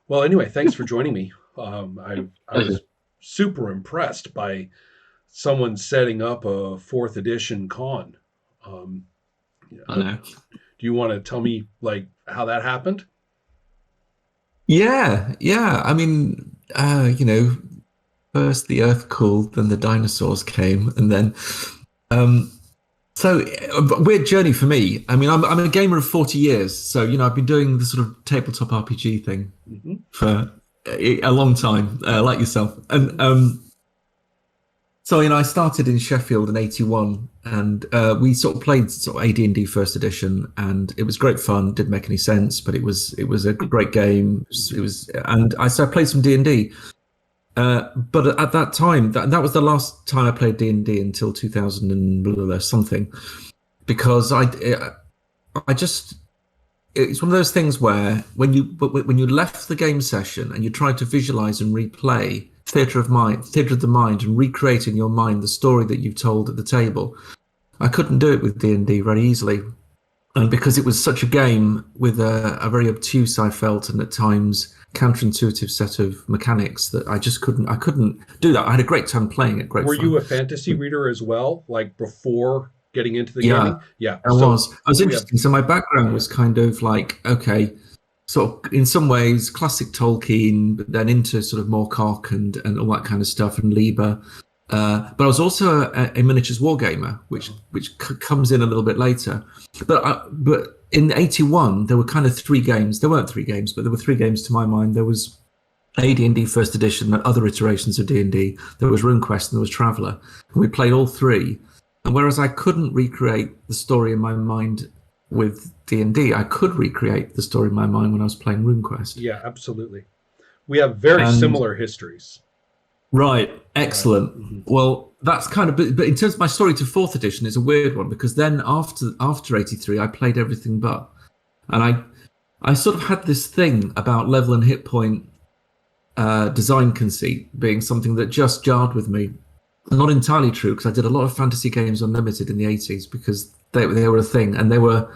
Well, anyway, thanks for joining me. I Pleasure. was super impressed by someone setting up a fourth edition con. Um, I do know. you want to tell me like how that happened? Yeah, yeah. First the Earth cooled, then the dinosaurs came, and then um, weird journey for me. I'm a gamer of 40 years, so I've been doing the sort of tabletop RPG thing Hmm. for a long time, like yourself, and Hmm. so I started in Sheffield in '81, and we sort of played sort of AD&D First Edition, and it was great fun. Didn't make any sense, but it was a great game. I played some D&D. But at that time, that was the last time I played D&D until 2000 and blah, blah, blah, something. Because I just it's one of those things where when you left the game session and you tried to visualize and replay theater of the mind, and recreate in your mind the story that you've told at the table, I couldn't do it with D&D very easily. And because it was such a game with a very obtuse, I felt, and at times counterintuitive set of mechanics, that I couldn't do that. I had a great time playing it, great Were you fun. a fantasy reader as well, like before getting into the Yeah, gaming? Yeah. I So was. I was we have. interesting. So my background was kind of like, okay, sort of in some ways classic Tolkien, but then into sort of Moorcock and all that kind of stuff, and Lieber. But I was also a miniatures wargamer, which Uh-huh. comes in a little bit later. But in '81 there were kind of three games. There weren't three games, but there were three games to my mind. There was AD&D First Edition and other iterations of D&D. There was RuneQuest and there was Traveller, and we played all three. And whereas I couldn't recreate the story in my mind with D&D, I could recreate the story in my mind when I was playing RuneQuest. Yeah, absolutely. We have very And similar histories. right, Right. excellent. Hmm. Well, that's kind of, but in terms of my story to fourth edition, it's a weird one because then after '83, I played everything but, and I sort of had this thing about level and hit point design conceit being something that just jarred with me. Not entirely true because I did a lot of fantasy games unlimited in the '80s because they were a thing, and they Shall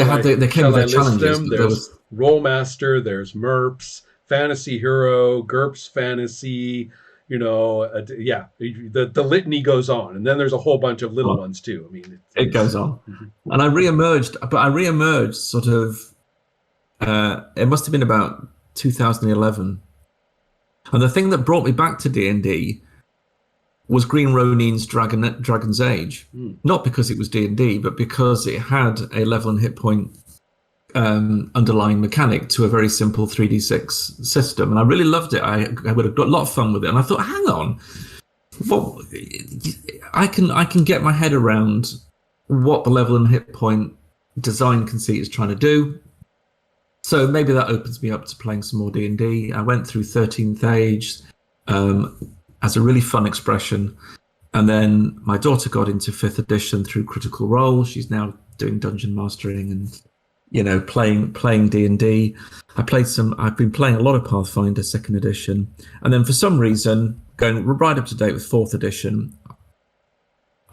had I they came with shall their I list challenges, them? but there There's was Rollmaster, there's Merps, Fantasy Hero, GURPS Fantasy. Yeah, the litany goes on, and then there's a whole bunch of little oh, ones too. I mean, it goes on. mhm. And I reemerged sort of. It must have been about 2011, and the thing that brought me back to D&D was Green Ronin's Dragon's Age. Mm. Not because it was D&D, but because it had a level and hit point underlying mechanic to a very simple 3d6 system, and I really loved it. I would have got a lot of fun with it, and I thought, hang on, what I can get my head around what the level and hit point design conceit is trying to do. So maybe that opens me up to playing some more D&D. I went through 13th Age as a really fun expression. And then my daughter got into 5th edition through Critical Role. She's now doing dungeon mastering and playing D&D. I've been playing a lot of Pathfinder 2nd edition. And then for some reason, going right up to date with 4th edition,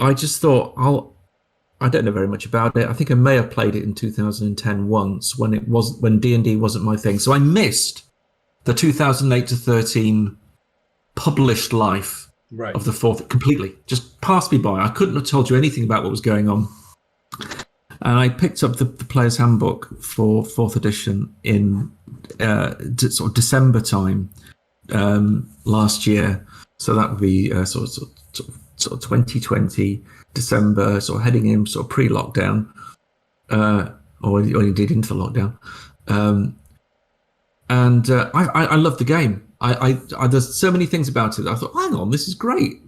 I just thought I don't know very much about it. I think I may have played it in 2010 once when D&D wasn't my thing. So I missed the 2008 to 13 published life Right. of the fourth completely. Just passed me by. I couldn't have told you anything about what was going on. And I picked up the player's handbook for fourth edition in sort of December time last year. So that would be sort of 2020 December, sort of heading in sort of pre-lockdown, or indeed into the lockdown. Um, and I love the game. There's so many things about it. I thought, hang on, this is great.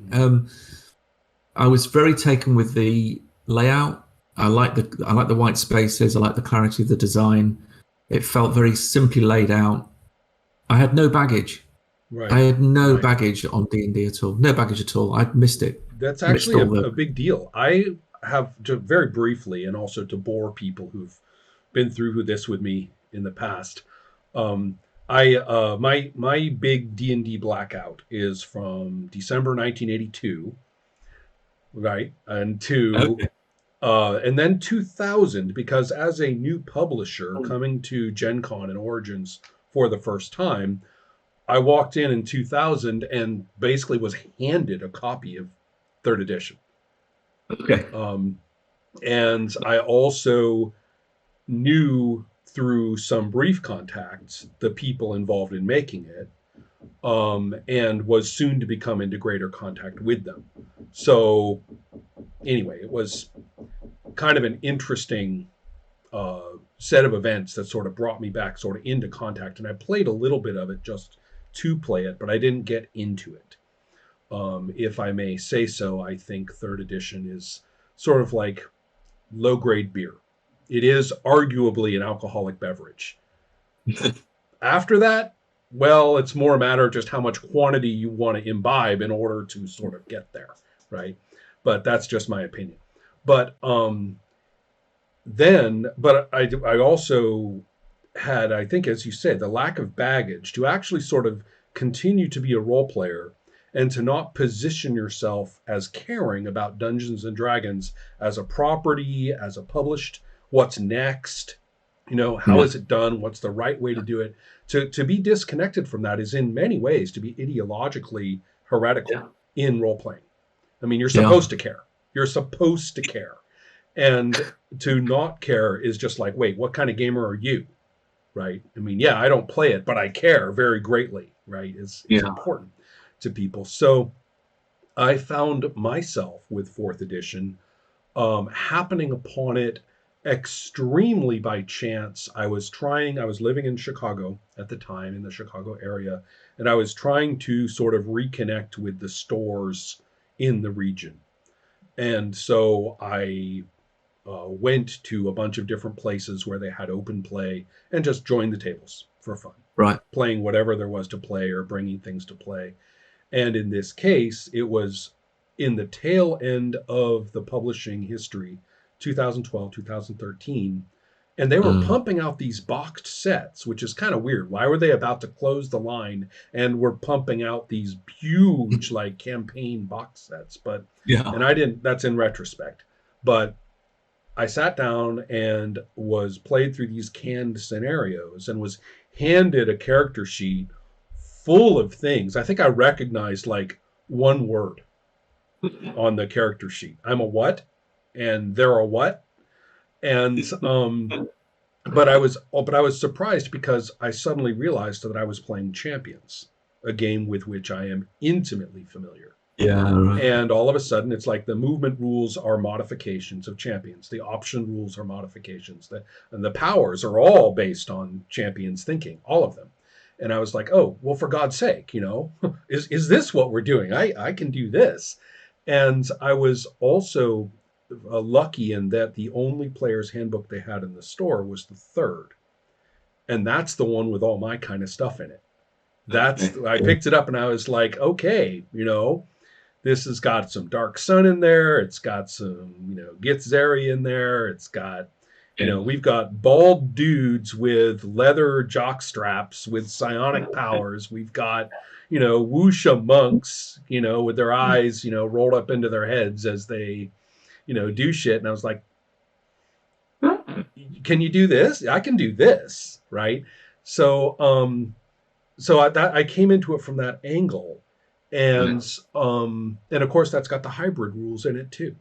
I was very taken with the layout. I like the white spaces. I like the clarity of the design. It felt very simply laid out. I had no baggage. I Right. had no Right. baggage on D&D at all. No baggage at all. I'd missed it. That's Missed actually all the. a big deal. I have to very briefly, and also to bore people who've been through this with me in the past. Um, I my big D&D blackout is from December 1982, right, and to Okay. And then 2000, because as a new publisher coming to Gen Con and Origins for the first time, I walked in 2000 and basically was handed a copy of third edition. Okay. And I also knew through some brief contacts the people involved in making it, and was soon to become into greater contact with them. So anyway, it was kind of an interesting set of events that sort of brought me back sort of into contact. And I played a little bit of it just to play it, but I didn't get into it. If I may say so, I think third edition is sort of like low-grade beer. It is arguably an alcoholic beverage. After that, well, it's more a matter of just how much quantity you want to imbibe in order to sort of get there, right? But that's just my opinion. But I also had, I think, as you said, the lack of baggage to actually sort of continue to be a role player and to not position yourself as caring about Dungeons and Dragons as a property, as a published, what's next, how is it done, what's the right way to do it. To be disconnected from that is in many ways to be ideologically heretical in role playing. I mean, you're supposed to care. You're supposed to care. And to not care is just like, wait, what kind of gamer are you? Right? I mean, yeah, I don't play it, but I care very greatly, right? It's important to people. So I found myself with fourth edition happening upon it extremely by chance. I was living in Chicago at the time, in the Chicago area, and I was trying to sort of reconnect with the stores in the region. And so I went to a bunch of different places where they had open play and just joined the tables for fun. Right. Playing whatever there was to play or bringing things to play. And in this case, it was in the tail end of the publishing history, 2012, 2013. And they were pumping out these boxed sets, which is kind of weird. Why were they about to close the line and were pumping out these huge like campaign box sets? But and that's in retrospect. But I sat down and was played through these canned scenarios and was handed a character sheet full of things. I think I recognized like one word on the character sheet. I'm a what? And they're a what? And but I was surprised because I suddenly realized that I was playing Champions, a game with which I am intimately familiar. Yeah. Right. And all of a sudden, it's like the movement rules are modifications of Champions. The option rules are modifications. And the powers are all based on Champions thinking, all of them. And I was like, oh, well, for God's sake, is this what we're doing? I can do this. And I was also lucky in that the only player's handbook they had in the store was the third. And that's the one with all my kind of stuff in it. I picked it up and I was like, okay, this has got some Dark Sun in there. It's got some, Githzeri in there. It's got, we've got bald dudes with leather jock straps with psionic powers. We've got, wuxia monks, with their eyes, rolled up into their heads as they, do shit. And I was like, can you do this? I can do this. Right. So, I came into it from that angle. And of course that's got the hybrid rules in it too.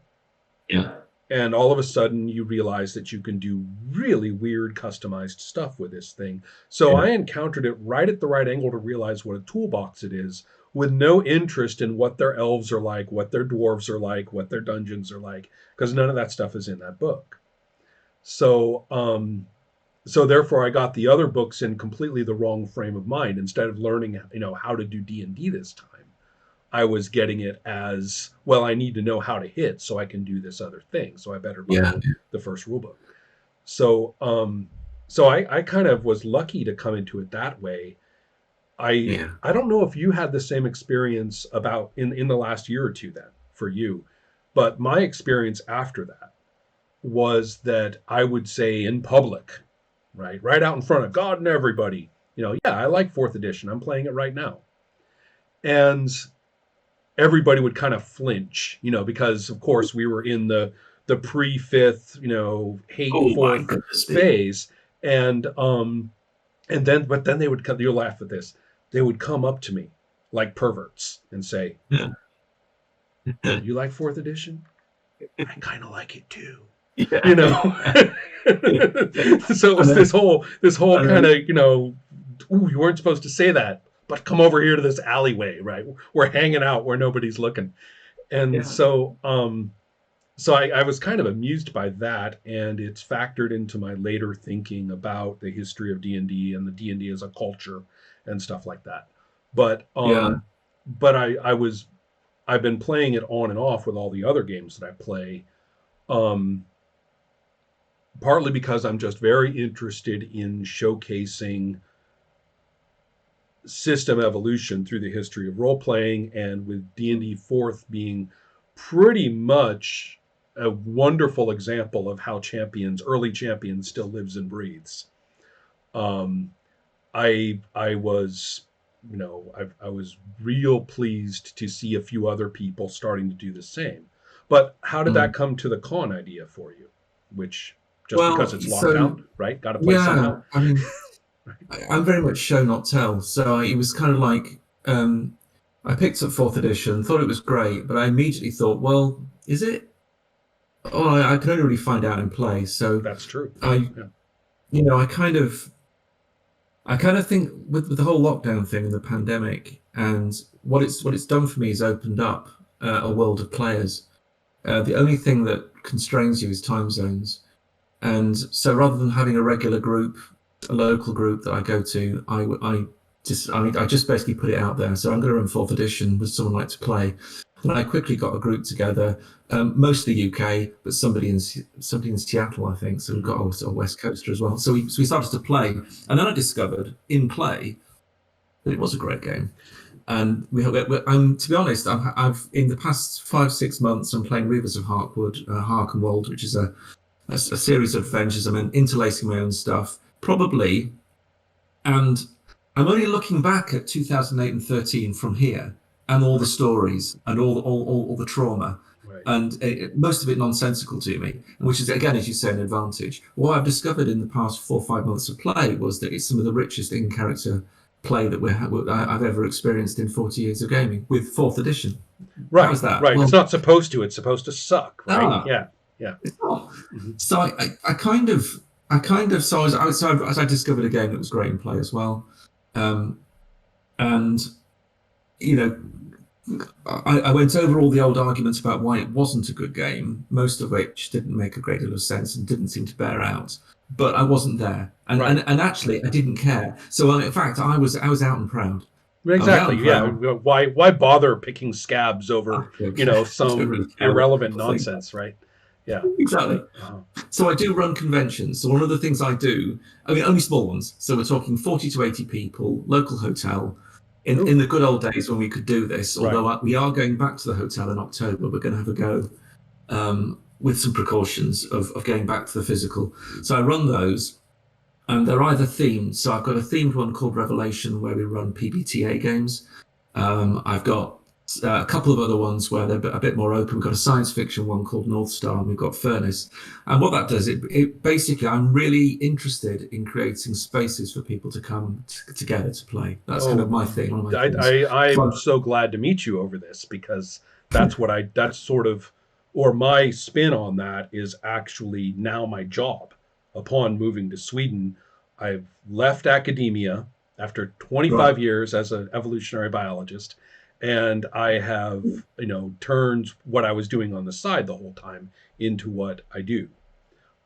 Yeah. And all of a sudden you realize that you can do really weird customized stuff with this thing. So I encountered it right at the right angle to realize what a toolbox it is, with no interest in what their elves are like, what their dwarves are like, what their dungeons are like, because none of that stuff is in that book. So therefore I got the other books in completely the wrong frame of mind. Instead of learning, how to do D&D this time, I was getting it as, well, I need to know how to hit so I can do this other thing. So I better learn the first rule book. So I kind of was lucky to come into it that way. I don't know if you had the same experience about in the last year or two then for you, but my experience after that was that I would say in public, right out in front of God and everybody, I like fourth edition. I'm playing it right now. And everybody would kind of flinch, because of course we were in the the pre-fifth, hate Oh my fourth goodness, phase. And then, but then they would come, you'll laugh at this, they would come up to me like perverts and say, yeah. you like fourth edition? I kind of like it too. Yeah. You know. So it was this whole kind of, ooh, you weren't supposed to say that, but come over here to this alleyway, right? We're hanging out where nobody's looking. And Yeah. so I was kind of amused by that, and it's factored into my later thinking about the history of D&D and the D&D as a culture and stuff like that. But Yeah. I've been playing it on and off with all the other games that I play, partly because I'm just very interested in showcasing system evolution through the history of role playing, and with D&D 4th being pretty much a wonderful example of how early champions still lives and breathes. I was, I was real pleased to see a few other people starting to do the same. But how did that come to the con idea for you? Which, just because it's lockdown, right? Got to play somehow. I mean, I'm very much show not tell. So it was kind of like I picked up 4th edition, thought it was great, but I immediately thought, well, is it? Oh, I can only really find out in play. So that's true. I kind of think with the whole lockdown thing and the pandemic, and what it's done for me is opened up a world of players. The only thing that constrains you is time zones, and so rather than having a regular group, a local group that I go to, I just basically put it out there. So I'm going to run 4th edition with someone like to play. And I quickly got a group together, mostly UK, but somebody in Seattle, I think. So we've got a West Coaster as well. So we started to play, and then I discovered in play that it was a great game. And to be honest, I've in the past 5-6 months, I'm playing Reavers of Harkenwald, which is a series of adventures. I'm interlacing my own stuff, probably, and I'm only looking back at 2008 and 13 from here, and all the stories and all the trauma, right. And most of it nonsensical to me, which is, again, as you say, an advantage. What I've discovered in the past 4 or 5 months of play was that it's some of the richest in-character play that I've ever experienced in 40 years of gaming with 4th edition. Right, how's that? Right. Well, it's not supposed to. It's supposed to suck, right? Yeah. It's not. Mm-hmm. So I kind of so as I discovered a game that was great in play as well, and I went over all the old arguments about why it wasn't a good game, most of which didn't make a great deal of sense and didn't seem to bear out. But I wasn't there, and actually I didn't care. So in fact, I was out and proud. Exactly. Yeah. Why bother picking scabs over some irrelevant nonsense, right? Yeah. Exactly. Wow. So I do run conventions. So one of the things I do, only small ones. So we're talking 40 to 80 people, local hotel. In the good old days when we could do this, although we are going back to the hotel in October, we're going to have a go with some precautions of going back to the physical. So I run those, and they're either themed. So I've got a themed one called Revelation where we run PBTA games. I've got a couple of other ones where they're a bit more open. We've got a science fiction one called North Star, and we've got Furnace. And what that does, it basically, I'm really interested in creating spaces for people to come together to play. That's kind of my thing. I'm so glad to meet you over this, because that's my spin on that is actually now my job. Upon moving to Sweden, I've left academia after 25 years as an evolutionary biologist. And I have, turned what I was doing on the side the whole time into what I do.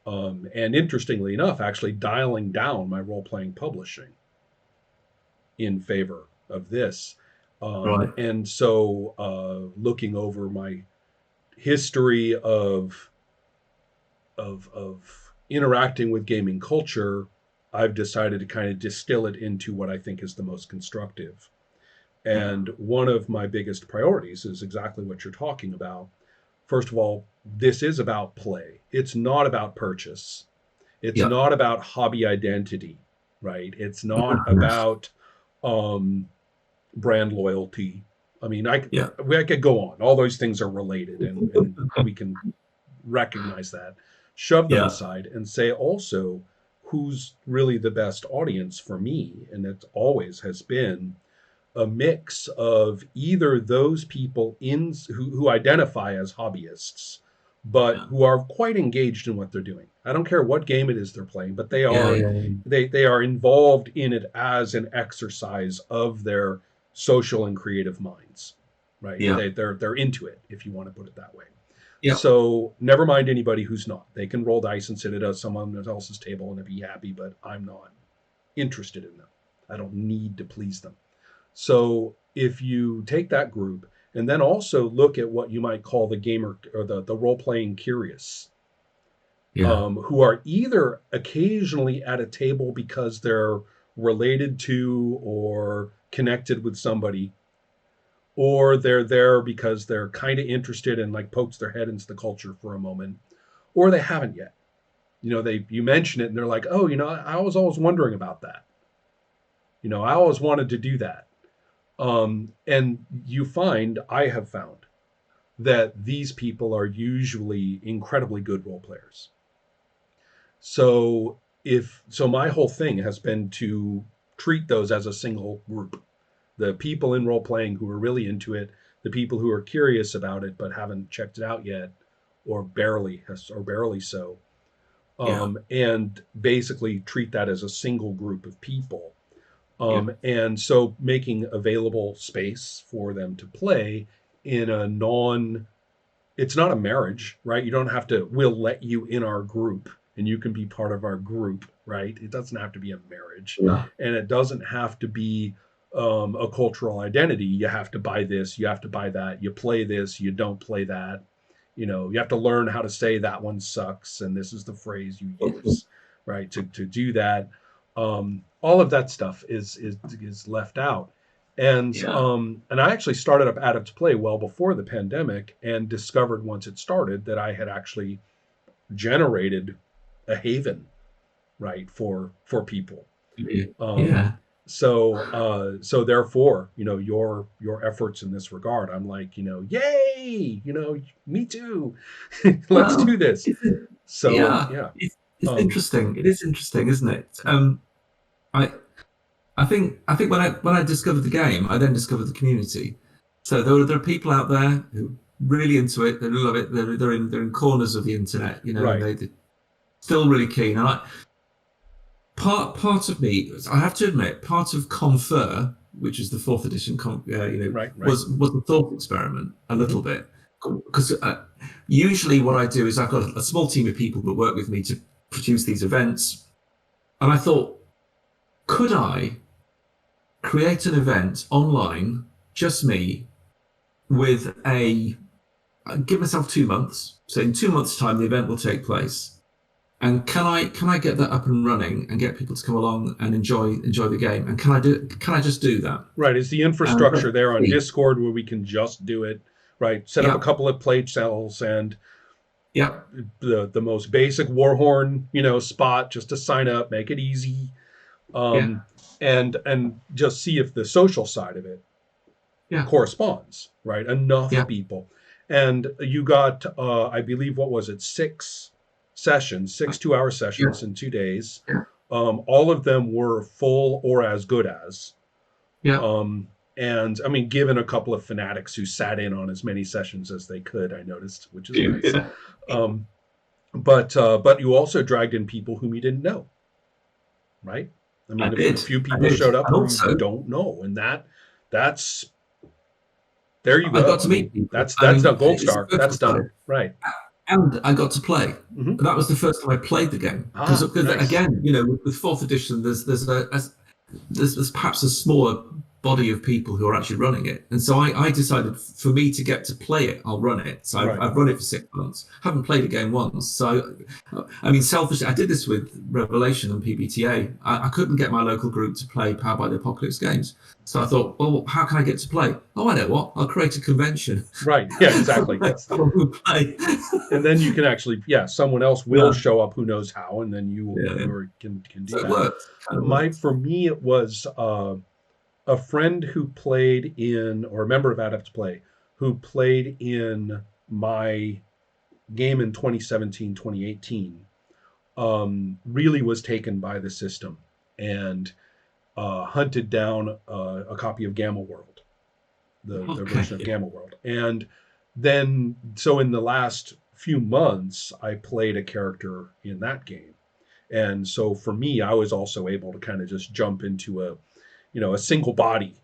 And interestingly enough, actually dialing down my role-playing publishing in favor of this. And so looking over my history of interacting with gaming culture, I've decided to kind of distill it into what I think is the most constructive. And one of my biggest priorities is exactly what you're talking about. First of all, this is about play. It's not about purchase. It's not about hobby identity, right? It's not about brand loyalty. I mean, I could go on. All those things are related, and we can recognize that, shove them Yeah. aside, and say also who's really the best audience for me. And it always has been a mix of either those people who identify as hobbyists, but Yeah. who are quite engaged in what they're doing. I don't care what game it is they're playing, but they Yeah. are Yeah. they are involved in it as an exercise of their social and creative minds, right? Yeah. They're into it, if you want to put it that way. Yeah. So never mind anybody who's not. They can roll dice and sit at someone else's table and be happy, but I'm not interested in them. I don't need to please them. So if you take that group and then also look at what you might call the gamer or the role playing curious, Yeah. who are either occasionally at a table because they're related to or connected with somebody, or they're there because they're kind of interested and like pokes their head into the culture for a moment, or they haven't yet. You mention it and they're like, oh, I was always wondering about that. I always wanted to do that. And I have found that these people are usually incredibly good role players. So my whole thing has been to treat those as a single group. The people in role playing who are really into it, the people who are curious about it but haven't checked it out yet, or barely so, and basically treat that as a single group of people. And so making available space for them to play in it's not a marriage, right? You don't have to, we'll let you in our group and you can be part of our group, right? It doesn't have to be a marriage. Yeah. And it doesn't have to be a cultural identity. You have to buy this, you have to buy that, you play this, you don't play that. You have to learn how to say that one sucks and this is the phrase you use, right? To do that. All of that stuff is left out. And I actually started up Adept Play well before the pandemic and discovered once it started that I had actually generated a haven, right, for people. Yeah. So therefore, your efforts in this regard, I'm like, yay, me too. Let's do this. So yeah. It's interesting. It is interesting, isn't it? I think when I discovered the game, I then discovered the community. So there are people out there who really into it. They love it. They're in corners of the internet, Right. and they're still really keen. And part of me, I have to admit, part of Confer, which is the 4th edition, Right. was a thought experiment a little bit, because usually what I do is I've got a small team of people that work with me to produce these events, and I thought, could I create an event online, just me, with give myself 2 months. So in 2 months' time, the event will take place. And can I get that up and running and get people to come along and enjoy the game? And can I just do that? Right. Is the infrastructure there on Discord where we can just do it? Right. Set up a couple of play cells and the most basic Warhorn, spot just to sign up, make it easy. And just see if the social side of it corresponds, right? Enough people. And you got, I believe, what was it? 6 sessions, 6 2-hour sessions in 2 days. All of them were full or as good as. And I mean, given a couple of fanatics who sat in on as many sessions as they could, I noticed, which is nice. But you also dragged in people whom you didn't know, right? I mean, a few people showed up who you don't know, and that's there you go. I got to meet people. That's done. Gold star. That's done. Right. And I got to play. Mm-hmm. That was the first time I played the game. Because nice. Again, with 4th edition, there's perhaps a smaller body of people who are actually running it. And so I decided for me to get to play it, I'll run it. So I've run it for 6 months. Haven't played a game once. So, I mean, selfishly, I did this with Revelation and PBTA. I couldn't get my local group to play Powered by the Apocalypse games. So I thought, well, how can I get to play? Oh, I know what. I'll create a convention. Right. Yeah, exactly. Play. And then you can actually, someone else will show up who knows how, and then you can do so that. For me, it was a friend who played in, or a member of Adept Play, who played in my game in 2017, 2018 really was taken by the system and hunted down a copy of Gamma World, the version of Okay. Gamma World. And then, so in the last few months, I played a character in that game. And so for me, I was also able to kind of just jump into a single body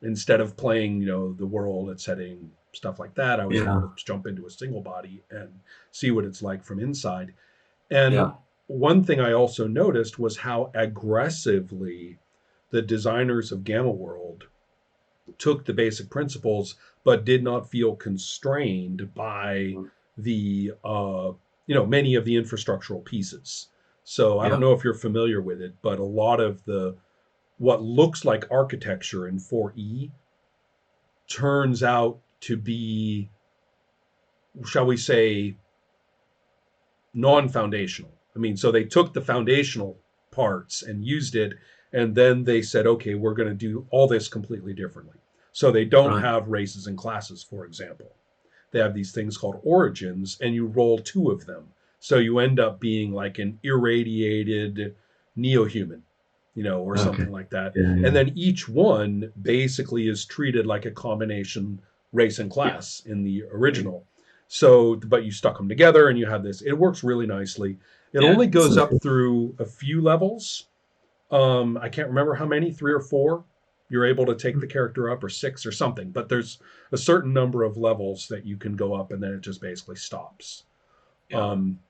instead of playing, the world and setting, stuff like that. I was able Yeah. to jump into a single body and see what it's like from inside. And Yeah. one thing I also noticed was how aggressively the designers of Gamma World took the basic principles, but did not feel constrained by the many of the infrastructural pieces. So I don't Yeah. know if you're familiar with it, but a lot of the what looks like architecture in 4E turns out to be, shall we say, non-foundational. I mean, so they took the foundational parts and used it, and then they said, okay, we're going to do all this completely differently. So they don't Right. have races and classes, for example. They have these things called origins, and you roll two of them. So you end up being like an irradiated neo-human, or Okay. something like that. Yeah. And Yeah. then each one basically is treated like a combination race and Yeah. class in the original. So, but you stuck them together and you have this. It works really nicely. It Yeah. only goes Sounds up good. through a few levels. I can't remember how many, three or four. You're able to take the character up, or six or something. But there's a certain number of levels that you can go up, and then it just basically stops. Yeah. Um,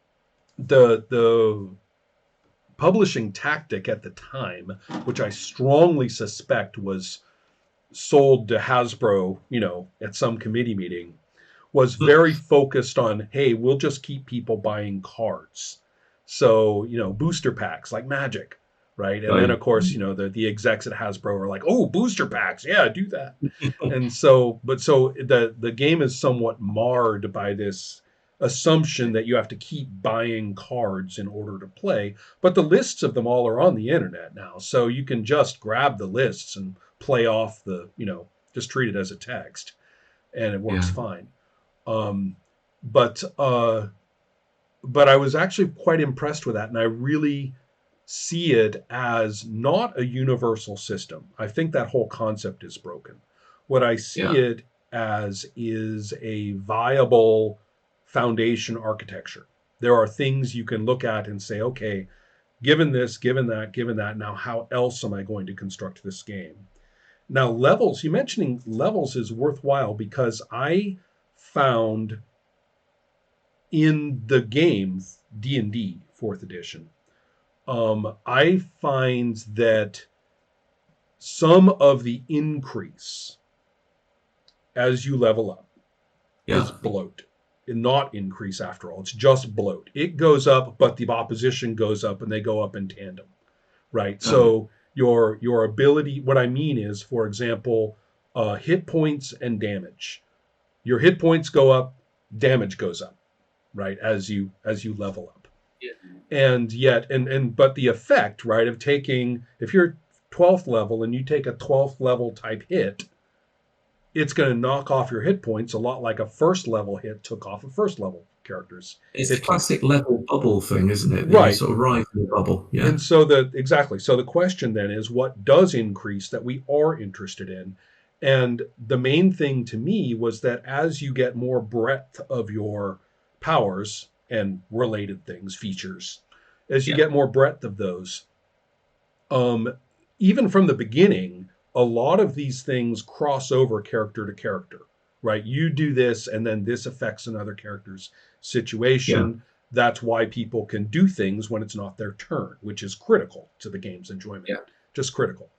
the publishing tactic at the time, which I strongly suspect was sold to Hasbro, at some committee meeting, was very focused on, hey, we'll just keep people buying cards. So, booster packs like Magic, right? And then, Right. of course, the execs at Hasbro are like, oh, booster packs. Yeah, do that. And so, but so the game is somewhat marred by this assumption that you have to keep buying cards in order to play. But the lists of them all are on the internet now. So you can just grab the lists and play off just treat it as a text, and it works Yeah. fine. Um, but but I was actually quite impressed with that, and I really see it as not a universal system. I think that whole concept is broken. What I see Yeah. it as is a viable foundation architecture. There are things you can look at and say, okay, given this, given that, now how else am I going to construct this game? Now, levels, you mentioning levels is worthwhile because I found in the game D&D 4th edition, I find that some of the increase as you level up is Yeah. bloat and not increase after all. It's just bloat. It goes up, but the opposition goes up and they go up in tandem, right? Okay. So your ability, what I mean is, for example, hit points and damage. Your hit points go up, damage goes up, right? As you level up. Yeah. And yet but the effect, right, of taking, if you're 12th level and you take a 12th level type hit, it's going to knock off your hit points a lot like a first level hit took off a first level character's It's the hit points. classic level bubble thing, isn't it? You Right. sort of rise in the bubble. Yeah. And so the question then is, what does increase that we are interested in? And the main thing to me was that as you get more breadth of your powers and related things, features, as you Yeah. get more breadth of those, um, even from the beginning, a lot of these things cross over character to character, right? You do this, and then this affects another character's Yeah. situation. That's why people can do things when it's not their turn, which is critical to the game's enjoyment. Yeah. Just critical.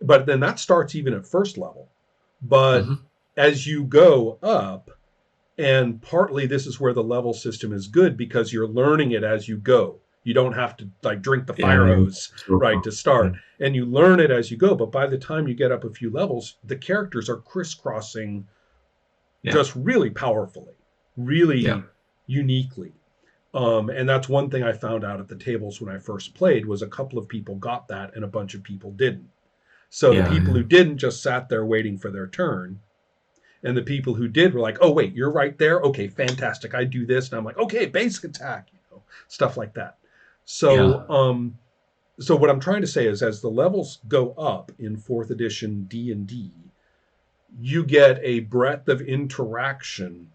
But then that starts even at first level. But Hmm. as you go up, and partly this is where the level system is good because you're learning it as you go. You don't have to like drink the fire Yeah. hose, right, to Yeah. start. And you learn it as you go. But by the time you get up a few levels, the characters are crisscrossing Yeah. just really powerfully, Yeah. really uniquely. And that's one thing I found out at the tables when I first played was a couple of people got that and a bunch of people didn't. So the Yeah. people Yeah. who didn't just sat there waiting for their turn. And the people who did were like, oh, wait, you're right there. Okay, fantastic. I do this. And I'm like, okay, basic attack, stuff like that. So, Yeah. so what I'm trying to say is, as the levels go up in fourth edition D&D, you get a breadth of interaction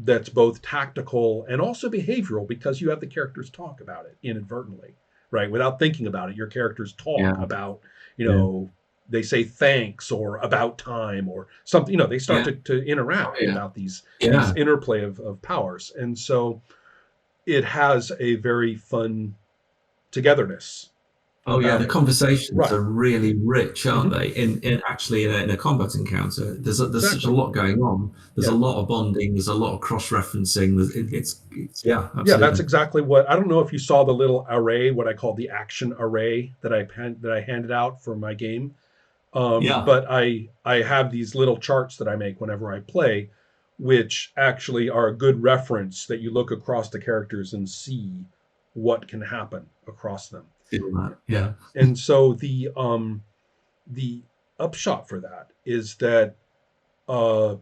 that's both tactical and also behavioral, because you have the characters talk about it inadvertently, right? Without thinking about it, your characters talk Yeah. about, Yeah. they say thanks or about time or something, they start Yeah. to Oh, interact yeah. about these Yeah. interplay of powers. And so it has a very fun togetherness Oh yeah, about the it. conversations Right. are really rich, aren't Mm-hmm. they? In a combat encounter, there's such a Exactly. lot going on. There's a Yeah. lot of bonding. There's a lot of cross referencing. It's yeah, Yeah, that's absolutely. exactly what. I don't know if you saw the little array, what I call the action array that I handed out for my game. Yeah, But I have these little charts that I make whenever I play, which actually are a good reference that you look across the characters and see what can happen across them. feel that. Yeah, Yeah, and so the upshot for that is that uh,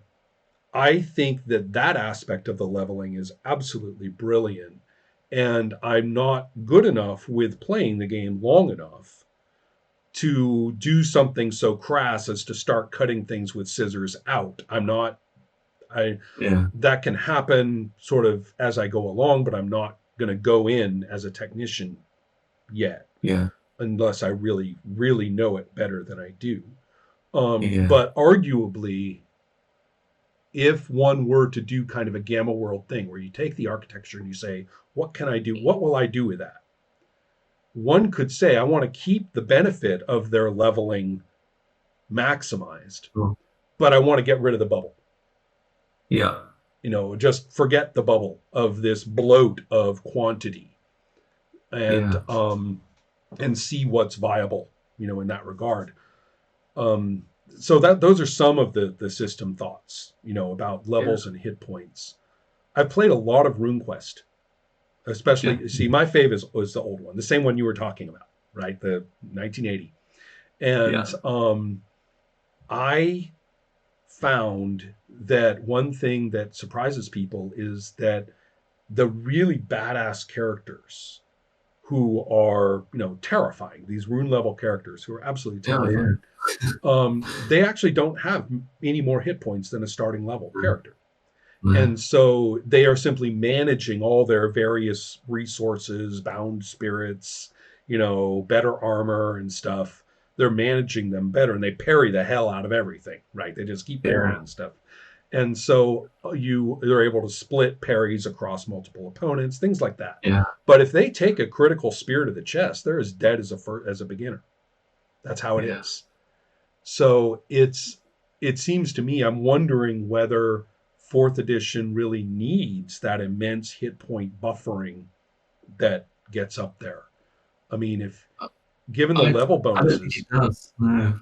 I think that that aspect of the leveling is absolutely brilliant, and I'm not good enough with playing the game long enough to do something so crass as to start cutting things with scissors out. I'm not. I yeah, That can happen sort of as I go along, but I'm not going to go in as a technician yet, yeah, unless I really really know it better than I do. yeah. But arguably, if one were to do kind of a gamma world thing where you take the architecture and you say, what can I do? What will I do with that? One could say, I want to keep the benefit of their leveling maximized, Sure. but I want to get rid of the bubble. Yeah, Just forget the bubble of this bloat of quantity, and yeah, see what's viable, in that regard. Um, so that those are some of the system thoughts, about yeah, levels and hit points. I've played a lot of RuneQuest, yeah, especially. See, my fave was the old one, the same one you were talking about, right? The 1980, and yeah. I found that one thing that surprises people is that the really badass characters who are, terrifying, these rune level characters who are absolutely Oh yeah. terrifying, they actually don't have any more hit points than a starting level character. Yeah, And so they are simply managing all their various resources, bound spirits, better armor and stuff. They're managing them better, and they parry the hell out of everything, right? They just keep yeah, parrying stuff. And so they're able to split parries across multiple opponents, things like that. yeah. But if they take a critical spear to the chest, they're as dead as a beginner. That's how it Yeah. is. So it seems to me, I'm wondering whether fourth edition really needs that immense hit point buffering that gets up there. I mean, if given the I level I don't think bonuses, it does. No.